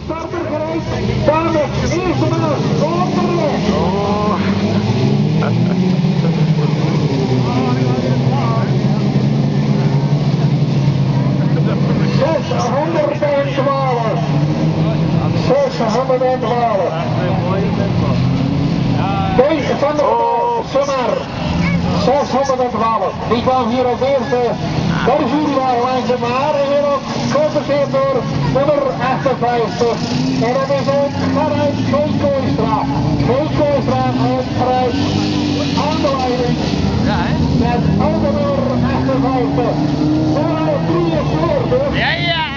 starter gereed. Dames, eerste maat, onderweg. Oh. 612. Deze van de Summer. 612. Die kwam hier als eerste. Dat is jullie wel langzaam maar. En weer ook geconstateerd door nummer 58. En dat is ook vanuit Geen Kooistra. Geen Kooistra uit aan de leiding. Met auto nummer 58. Vooruit 43. Ja, ja.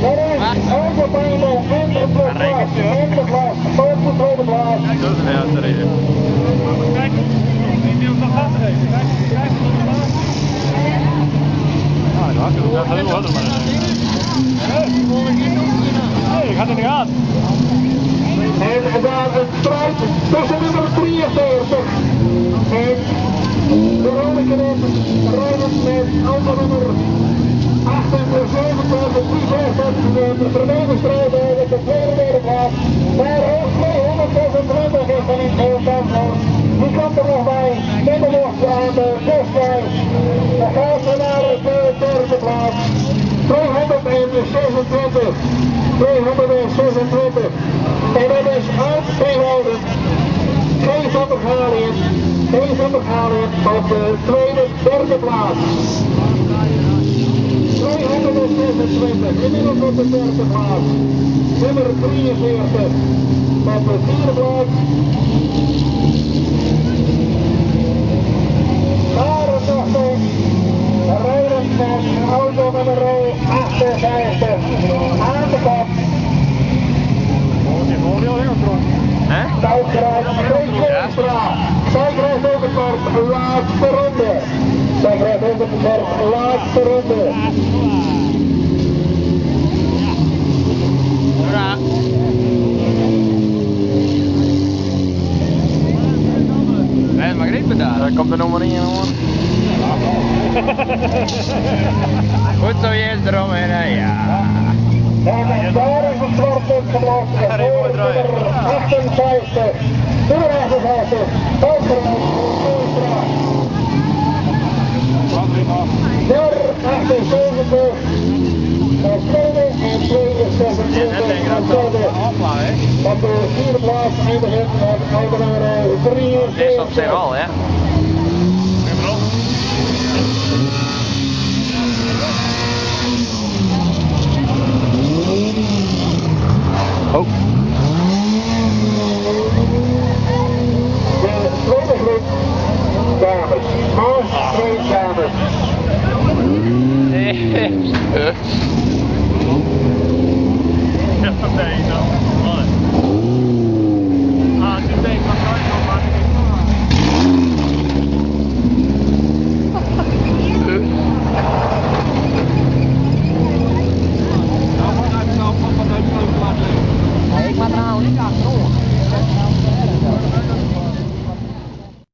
Dat is auto bijna in de plaats. In de plaats. Op de tweede plaats. Dat is een eerste reden. Kijk, die hoeft nog gas te geven. Kijk, Ja, dat is harder, maar. nee, ik had het niet aan. En daar een strijd tussen nummer 43 en Veronica rijden met auto nummer 78, die vecht de verleden strijd over de tweede plaats. Maar ook 226 is er in heel Zandvoort. Die komt er nog bij, met de bocht aan de 6-5. Dan gaat ze naar de derde plaats. 226. 226. En dat is uit Zeewouden. Geen van der Galiën. Geen van der Galiën op de tweede, derde plaats. 226. Inmiddels op de derde plaats. Nummer 43. Op de vierde plaats. Maar het nog steeds. Rijden met auto nummer 58. Aan de kant. Buitenrijden, geen Koolstra. Zij krijgt ook het woord laatste ronde. Zij krijgt ook het woord laatste ronde. Hoera. Nee, mag niet daar. Daar komt er nog maar in, hoor. Goed zo, je is eromheen, ja. En daar is het zwartpunt geblokt. Voor nummer 58. Nummer 58. Buitenrijden, Koolstra. Nummer 78. Van tweede en 72 van derde. Op de vierde plaats eindigend met auto nummer 73. Dit is op zich al, hè? Oh. De tweede groep dames. Maas 2 dames. Nee. Ja, nee, nou.